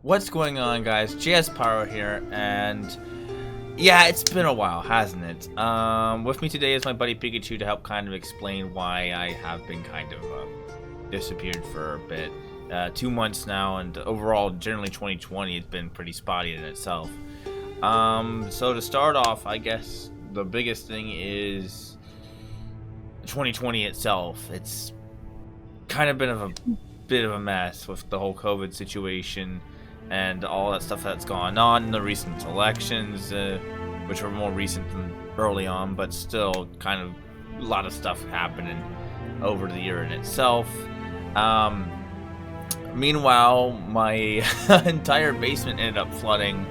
What's going on, guys? JS Pyro here, and yeah, it's been a while, hasn't it? With me today is my buddy Pikachu to help kind of explain why I have been kind of disappeared for a bit. 2 months now, and overall, generally 2020, it's been pretty spotty in itself. So to start off, I guess the biggest thing is 2020 itself. It's kind of been a bit of a mess with the whole COVID situation and all that stuff that's gone on in the recent elections, which were more recent than early on, but still kind of a lot of stuff happening over the year in itself. Meanwhile, my entire basement ended up flooding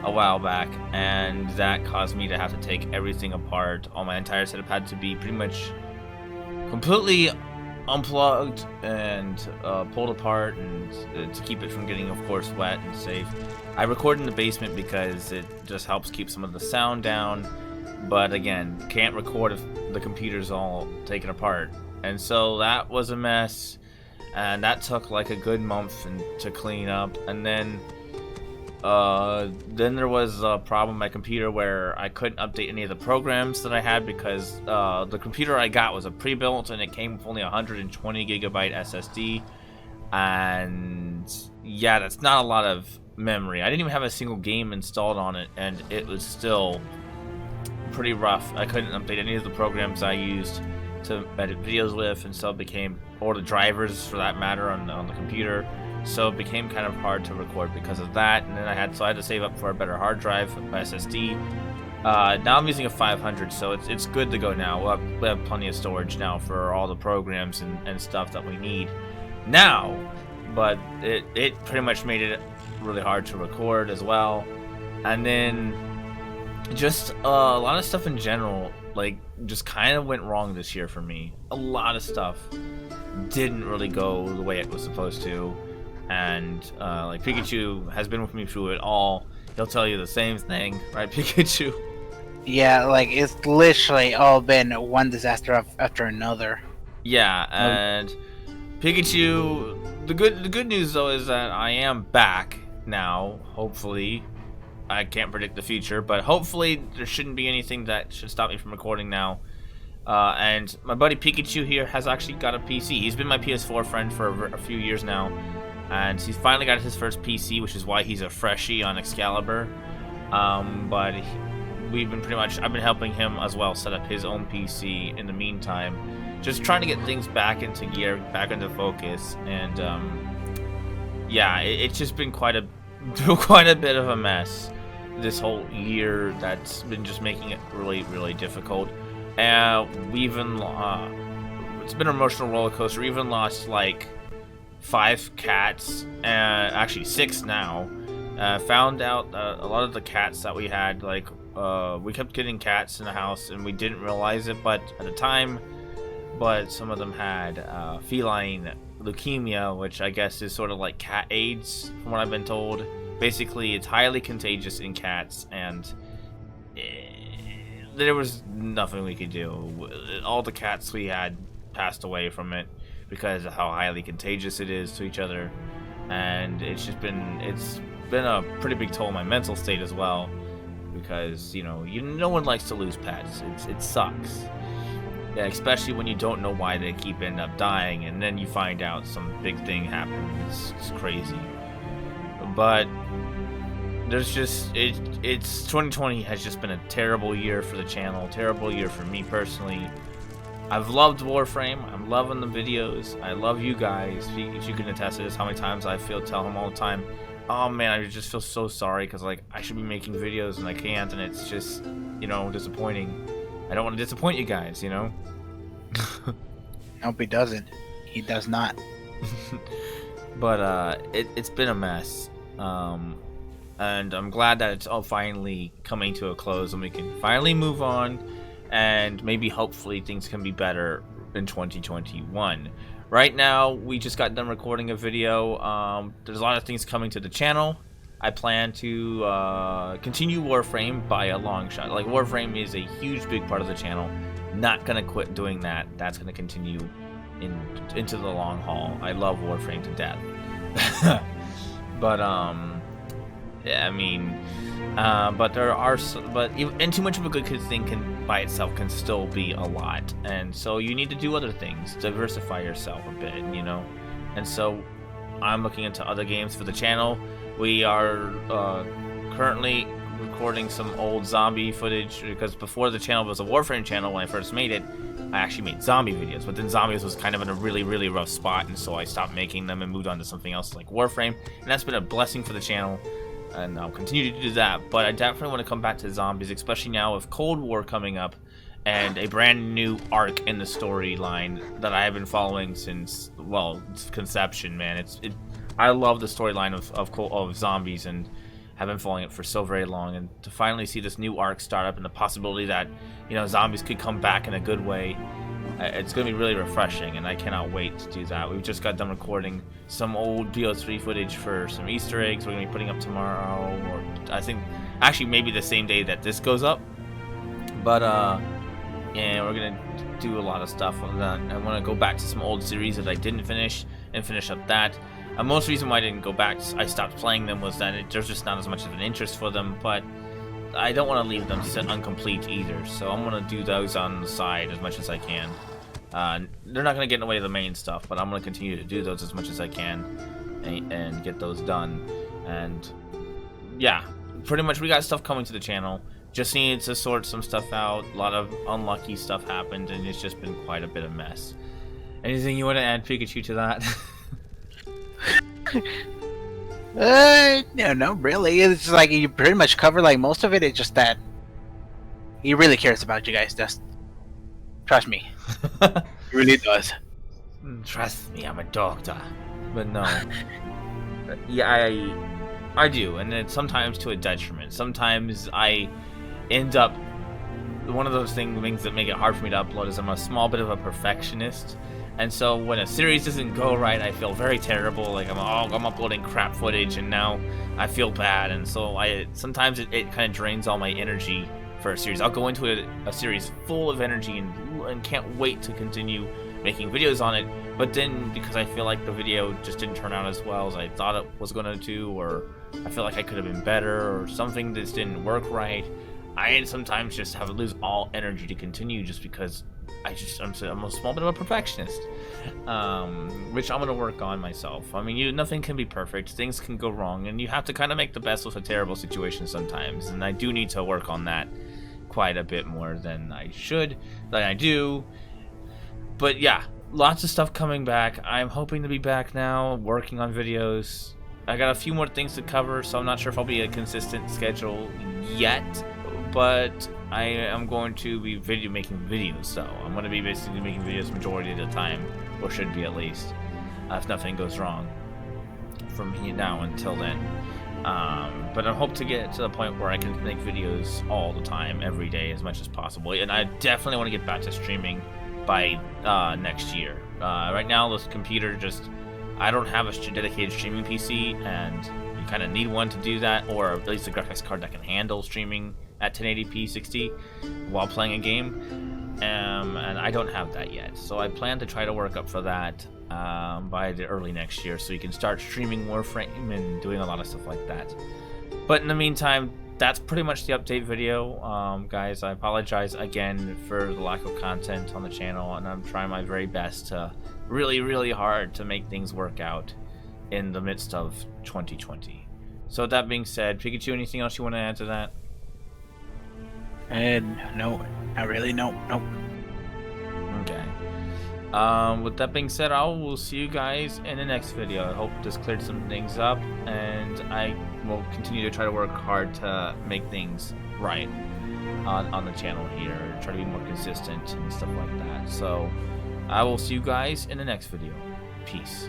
a while back, and that caused me to have to take everything apart. All my entire setup had to be pretty much completely unplugged and pulled apart, and to keep it from getting, of course, wet and safe. I record in the basement because it just helps keep some of the sound down, but again, can't record if the computer's all taken apart. And so that was a mess, and that took like a good month to clean up. And then there was a problem with my computer where I couldn't update any of the programs that I had because the computer I got was a pre-built and it came with only 120 gigabyte SSD, and yeah, that's not a lot of memory. I didn't even have a single game installed on it, and it was still pretty rough. I couldn't update any of the programs I used to edit videos with, and so it became, or the drivers for that matter, on the computer. So it became kind of hard to record because of that, and then I had to save up for a better hard drive, my SSD. Now I'm using a 500, so it's good to go now. We have plenty of storage now for all the programs and stuff that we need now, but it pretty much made it really hard to record as well. And then just a lot of stuff in general, like, just kind of went wrong this year for me. A lot of stuff didn't really go the way it was supposed to. And like, Pikachu has been with me through it all. He'll tell you the same thing, right, Pikachu? Yeah, like, it's literally all been one disaster after another. Yeah, and Pikachu, the good news though is that I am back now, hopefully. I can't predict the future, but hopefully there shouldn't be anything that should stop me from recording now. And my buddy Pikachu here has actually got a PC. He's been my PS4 friend for a few years now, and he's finally got his first PC, which is why he's a freshie on Excalibur. But I've been helping him as well set up his own PC in the meantime, just trying to get things back into gear, back into focus. And yeah, it's just been quite a bit of a mess this whole year. That's been just making it really difficult. It's been an emotional roller coaster. We even lost like 5 cats, actually 6 now. Found out a lot of the cats that we had, like, we kept getting cats in the house and we didn't realize it but at the time, but some of them had feline leukemia, which I guess is sort of like cat AIDS from what I've been told. Basically, it's highly contagious in cats, and there was nothing we could do. All the cats we had passed away from it because of how highly contagious it is to each other, and it's been a pretty big toll on my mental state as well, because no one likes to lose pets. It sucks. Yeah, especially when you don't know why they end up dying, and then you find out some big thing happened. It's crazy. But there's just it's 2020 has just been a terrible year for the channel, terrible year for me personally. I've loved Warframe. I'm loving the videos. I love you guys. If you can attest to this, how many times I tell him all the time, oh man, I just feel so sorry because, like, I should be making videos and I can't, and it's just, disappointing. I don't want to disappoint you guys, Nope, he doesn't. He does not. But it's been a mess, and I'm glad that it's all finally coming to a close and we can finally move on, and maybe hopefully things can be better in 2021. Right now, we just got done recording a video. There's a lot of things coming to the channel. I plan to continue Warframe by a long shot. Like, Warframe is a huge, big part of the channel. Not gonna quit doing that. That's gonna continue into the long haul. I love Warframe to death. But yeah, I mean, but there are, and too much of a good thing can by itself can still be a lot, and so you need to do other things, diversify yourself a bit, you know. And so I'm looking into other games for the channel. We are currently recording some old zombie footage, because before the channel was a Warframe channel when I first made it, I actually made zombie videos, but then zombies was kind of in a really rough spot, and so I stopped making them and moved on to something else like Warframe, and that's been a blessing for the channel, and I'll continue to do that. But I definitely want to come back to zombies, especially now with Cold War coming up and a brand new arc in the storyline that I have been following since, well, conception, man. I love the storyline of zombies, and have been following it for so very long, and to finally see this new arc start up and the possibility that, you know, zombies could come back in a good way, it's going to be really refreshing, and I cannot wait to do that. We've just got done recording some old BO3 footage for some Easter eggs we're going to be putting up tomorrow, or I think actually maybe the same day that this goes up. But and we're going to do a lot of stuff on that. I want to go back to some old series that I didn't finish and finish up that. Most reason why I didn't go back, I stopped playing them, was that there's just not as much of an interest for them, but I don't want to leave them sit incomplete either, so I'm going to do those on the side as much as I can. They're not going to get in the way of the main stuff, but I'm going to continue to do those as much as I can and get those done. And yeah, pretty much we got stuff coming to the channel. Just needed to sort some stuff out. A lot of unlucky stuff happened, and it's just been quite a bit of mess. Anything you want to add, Pikachu, to that? No, really. It's like you pretty much cover like most of it. It's just that he really cares about you guys. Just trust me, he really does. Trust me, I'm a doctor. But no, yeah, I do, and then sometimes to a detriment. Sometimes I end up, one of those things that make it hard for me to upload is I'm a small bit of a perfectionist. And so when a series doesn't go right, I feel very terrible. Like I'm uploading crap footage, and now I feel bad. And so sometimes it kind of drains all my energy for a series. I'll go into a series full of energy and can't wait to continue making videos on it. But then because I feel like the video just didn't turn out as well as I thought it was going to do, or I feel like I could have been better, or something just didn't work right, I sometimes just have to lose all energy to continue, just because I'm a small bit of a perfectionist, which I'm gonna work on myself. I mean, nothing can be perfect. Things can go wrong, and you have to kind of make the best with a terrible situation sometimes. And I do need to work on that quite a bit more than I do. But yeah, lots of stuff coming back. I'm hoping to be back now, working on videos. I got a few more things to cover, so I'm not sure if I'll be a consistent schedule yet. But I am going to be making videos, though. I'm going to be basically making videos majority of the time, or should be at least, if nothing goes wrong from here now until then. But I hope to get to the point where I can make videos all the time, every day, as much as possible. And I definitely want to get back to streaming by next year. Right now, this computer I don't have a dedicated streaming PC, and you kind of need one to do that, or at least a graphics card that can handle streaming at 1080p 60 while playing a game, and I don't have that yet, so I plan to try to work up for that by the early next year, so you can start streaming Warframe and doing a lot of stuff like that. But in the meantime, that's pretty much the update video. Guys, I apologize again for the lack of content on the channel, and I'm trying my very best to really hard to make things work out in the midst of 2020. So with that being said, Pikachu, anything else you want to add to that? No, not really. No. Okay. With that being said, I will see you guys in the next video. I hope this cleared some things up, and I will continue to try to work hard to make things right on the channel here. Try to be more consistent and stuff like that. So I will see you guys in the next video. Peace.